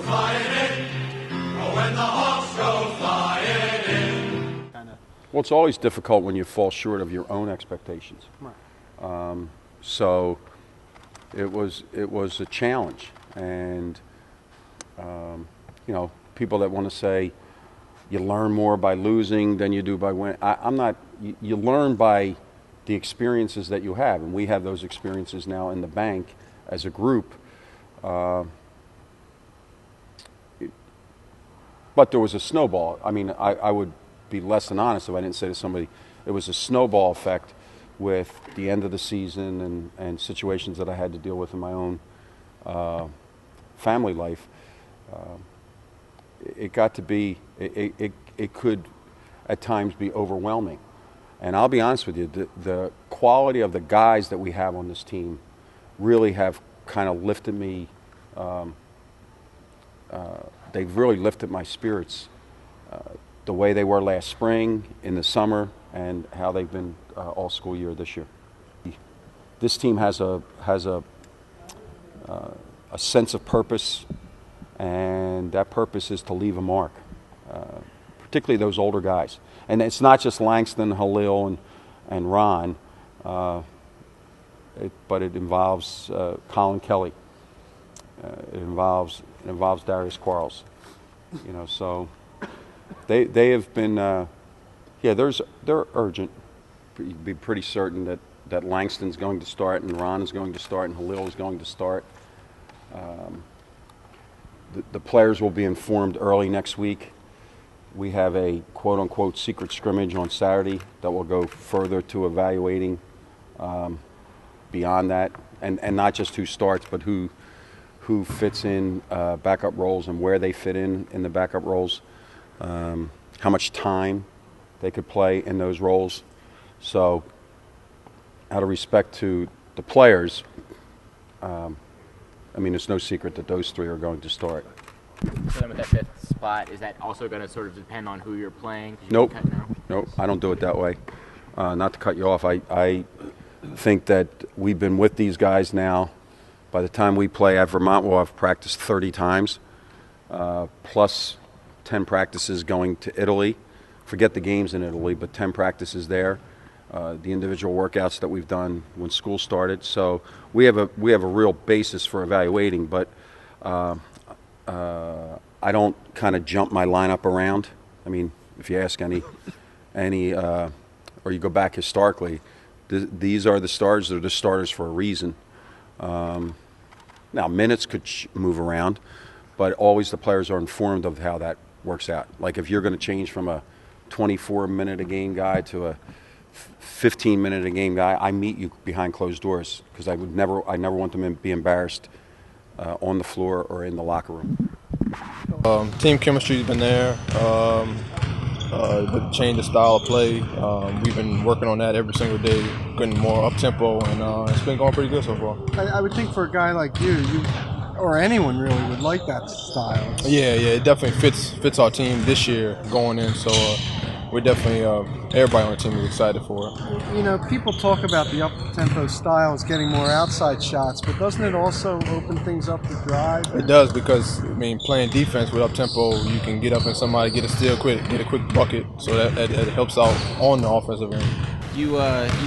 flying in. Oh, when the Hawks go flying in. Well, it's always difficult when you fall short of your own expectations. Right. So it was a challenge, and you know, people that want to say you learn more by losing than you do by winning. I'm not. You learn by the experiences that you have, and we have those experiences now in the bank as a group. But there was a snowball. I mean, I would be less than honest if I didn't say to somebody it was a snowball effect with the end of the season and situations that I had to deal with in my own family life. It got to be, it could at times be overwhelming. And I'll be honest with you, the quality of the guys that we have on this team really have kind of lifted me, they've really lifted my spirits. The way they were last spring, in the summer, and how they've been all school year this year. This team has a sense of purpose, and that purpose is to leave a mark, particularly those older guys. And it's not just Langston, Halil, and Ron, but it involves Colin Kelly. It involves Darius Quarles. You know, so they have been. They're urgent. You'd be pretty certain that Langston's going to start, and Ron is going to start, and Halil is going to start. The players will be informed early next week. We have a quote-unquote secret scrimmage on Saturday that will go further to evaluating beyond that, and not just who starts, but who fits in backup roles and where they fit in the backup roles, how much time they could play in those roles. So out of respect to the players, I mean, it's no secret that those three are going to start. So then with that fifth spot, is that also going to sort of depend on who you're playing? Nope. I don't do it that way. Not to cut you off, I think that we've been with these guys now. By the time we play at Vermont, we'll have practiced 30 times, plus 10 practices going to Italy. Forget the games in Italy, but 10 practices there. The individual workouts that we've done when school started. So we have a real basis for evaluating, but I don't kind of jump my lineup around. I mean, if you ask any or you go back historically, these are the starters. They're the starters for a reason. Now, minutes could move around, but always the players are informed of how that works out. Like if you're going to change from a 24-minute-a-game guy to a 15-minute-a-game guy, I meet you behind closed doors because I never want them to be embarrassed on the floor or in the locker room. Team chemistry's been there. The change of style of play. We've been working on that every single day, getting more up-tempo, and it's been going pretty good so far. I would think for a guy like you or anyone really would like that style. Yeah, it definitely fits our team this year going in, so we're definitely, everybody on the team is excited for it. You know, people talk about the up-tempo style as getting more outside shots, but doesn't it also open things up to drive? It does because, I mean, playing defense with up-tempo, you can get up in somebody, get a steal quick, get a quick bucket, so that helps out on the offensive end. You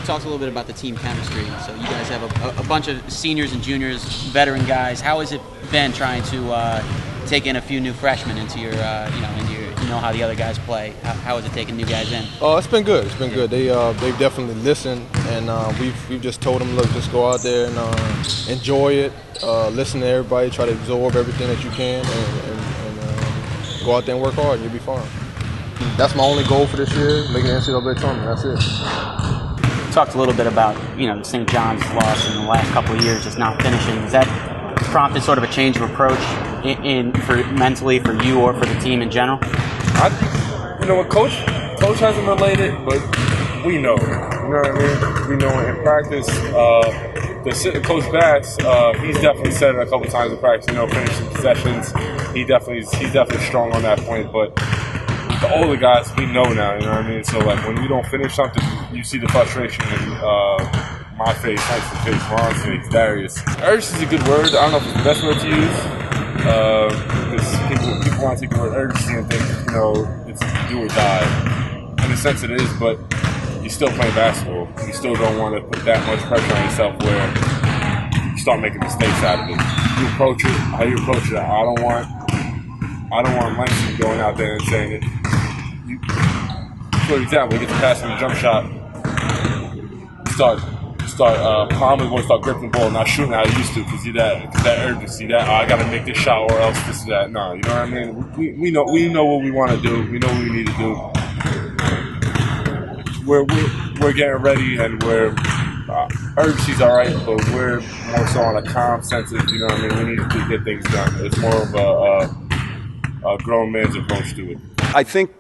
talked a little bit about the team chemistry. So you guys have a bunch of seniors and juniors, veteran guys. How has it been trying to take in a few new freshmen into your, you know how the other guys play? How is it taking new guys in? Oh, it's been good. It's been good. They've definitely listened, and we've just told them, look, just go out there and enjoy it. Listen to everybody. Try to absorb everything that you can, and go out there and work hard, and you'll be fine. That's my only goal for this year, making the NCAA tournament. That's it. You talked a little bit about the St. John's loss in the last couple of years, just not finishing. Has that prompted sort of a change of approach mentally for you or for the team in general? I think, Coach hasn't related, but we know. You know what I mean? We know in practice. Coach Bass, he's definitely said it a couple times in practice. Finishing possessions. He's definitely strong on that point, but. The older guys, we know now, you know what I mean? So, when we don't finish something, you see the frustration in my face, Tyson's face, Ron's face, Darius. Urge is a good word. I don't know if it's the best word to use. because people want to take the word urgency and think, it's do or die. In a sense it is, but you're still playing basketball. You still don't want to put that much pressure on yourself where you start making mistakes out of it. You approach it, how you approach it. I don't want Langston going out there and saying it. For example, he gets a pass on a jump shot, Palmer's going to start gripping the ball, not shooting how he used to because that urgency, I got to make this shot or else this is that. No, you know what I mean? We know what we want to do. We know what we need to do. We're getting ready and we're urgency's all right, but we're more so on a calm sense of, you know what I mean? We need to get things done. It's more of a grown man's approach to it. I think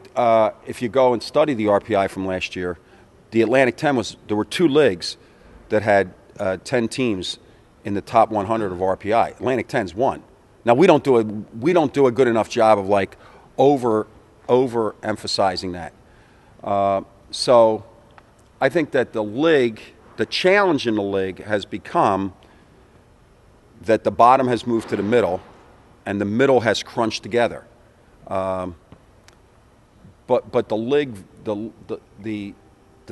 if you go and study the RPI from last year, the Atlantic 10 there were 2 leagues that had 10 teams in the top 100 of RPI. Atlantic 10's one. Now we don't do a good enough job of like over emphasizing that. So I think that the challenge in the league has become that the bottom has moved to the middle, and the middle has crunched together. But the league, the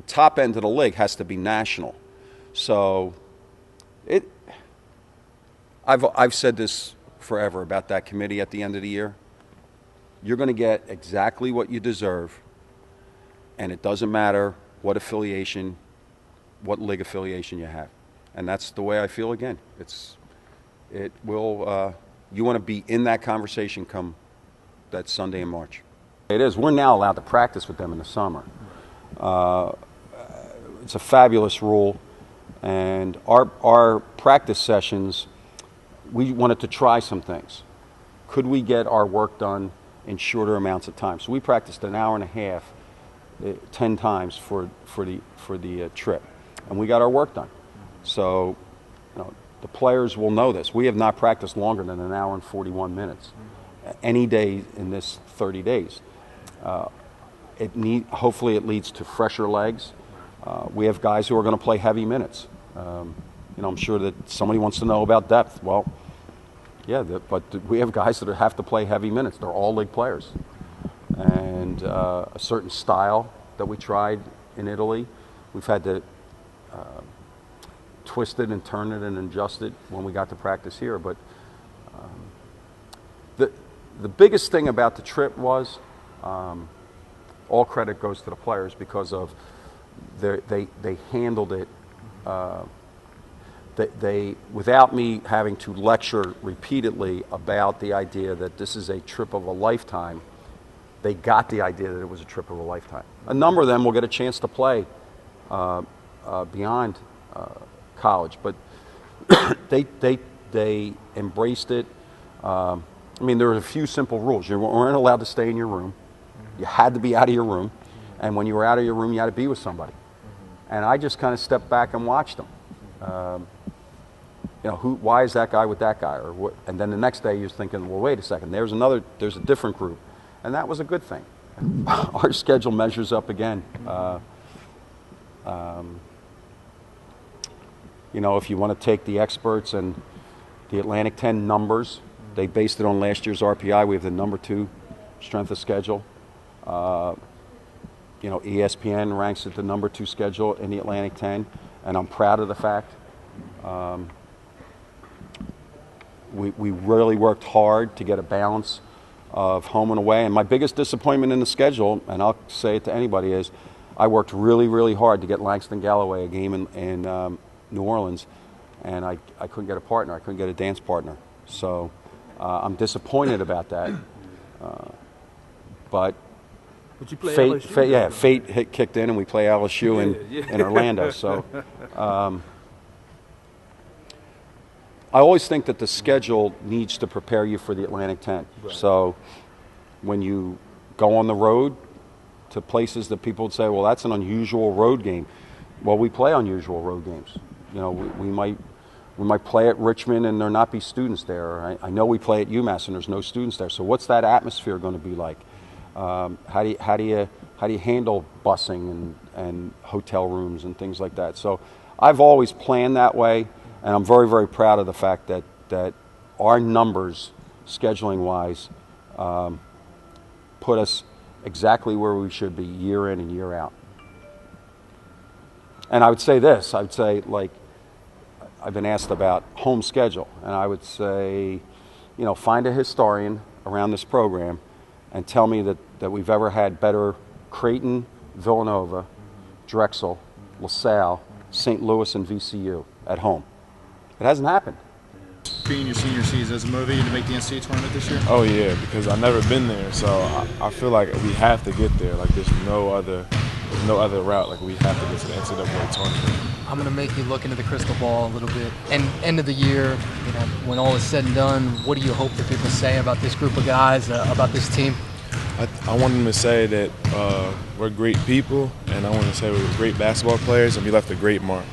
top end of the league has to be national. So I've said this forever about that committee at the end of the year. You're going to get exactly what you deserve, and it doesn't matter what league affiliation you have. And that's the way I feel again. You want to be in that conversation come that Sunday in March. It is. We're now allowed to practice with them in the summer. It's a fabulous rule, and our practice sessions, we wanted to try some things. Could we get our work done in shorter amounts of time? So we practiced an hour and a half, 10 times for the trip, and we got our work done. So, the players will know this. We have not practiced longer than an hour and 41 minutes any day in this 30 days. Hopefully it leads to fresher legs. We have guys who are going to play heavy minutes. I'm sure that somebody wants to know about depth. Well, yeah, but we have guys that have to play heavy minutes. They're all league players. And a certain style that we tried in Italy, we've had to twist it and turn it and adjust it when we got to practice here. But the biggest thing about the trip was all credit goes to the players because of they handled it. They without me having to lecture repeatedly about the idea that this is a trip of a lifetime, they got the idea that it was a trip of a lifetime. A number of them will get a chance to play beyond college, but they embraced it. There were a few simple rules. You weren't allowed to stay in your room. You had to be out of your room, and when you were out of your room, you had to be with somebody. And I just kind of stepped back and watched them. Why is that guy with that guy? Or what? And then the next day, you're thinking, well, wait a second. There's a different group, and that was a good thing. Our schedule measures up again. If you want to take the experts and the Atlantic 10 numbers, they based it on last year's RPI. We have the number 2 strength of schedule. ESPN ranks it the number 2 schedule in the Atlantic 10, and I'm proud of the fact. We really worked hard to get a balance of home and away. And my biggest disappointment in the schedule, and I'll say it to anybody, is I worked really, really hard to get Langston Galloway a game in New Orleans, and I couldn't get a partner. I couldn't get a dance partner. So I'm disappointed about that. But you play fate kicked in, and we play LSU in Orlando. So I always think that the schedule needs to prepare you for the Atlantic 10. Right. So when you go on the road to places that people would say, well, that's an unusual road game. Well, we play unusual road games. We might play at Richmond and there not be students there. I know we play at UMass and there's no students there. So what's that atmosphere going to be like? How do you handle busing and hotel rooms and things like that? So I've always planned that way, and I'm very, very proud of the fact that our numbers, scheduling wise, put us exactly where we should be year in and year out. And I would say this, I would say, like, I've been asked about home schedule, and I would say, you know, find a historian around this program and tell me that we've ever had better Creighton, Villanova, Drexel, LaSalle, St. Louis, and VCU at home. It hasn't happened. Being your senior season, does it motivate you to make the NCAA tournament this year? Oh yeah, because I've never been there, so I feel like we have to get there. Like there's no other route. Like we have to get to the NCAA tournament. I'm gonna make you look into the crystal ball a little bit. And end of the year, you know, when all is said and done, what do you hope that people say about this group of guys, about this team? I want them to say that we're great people, and I want to say we're great basketball players, and we left a great mark.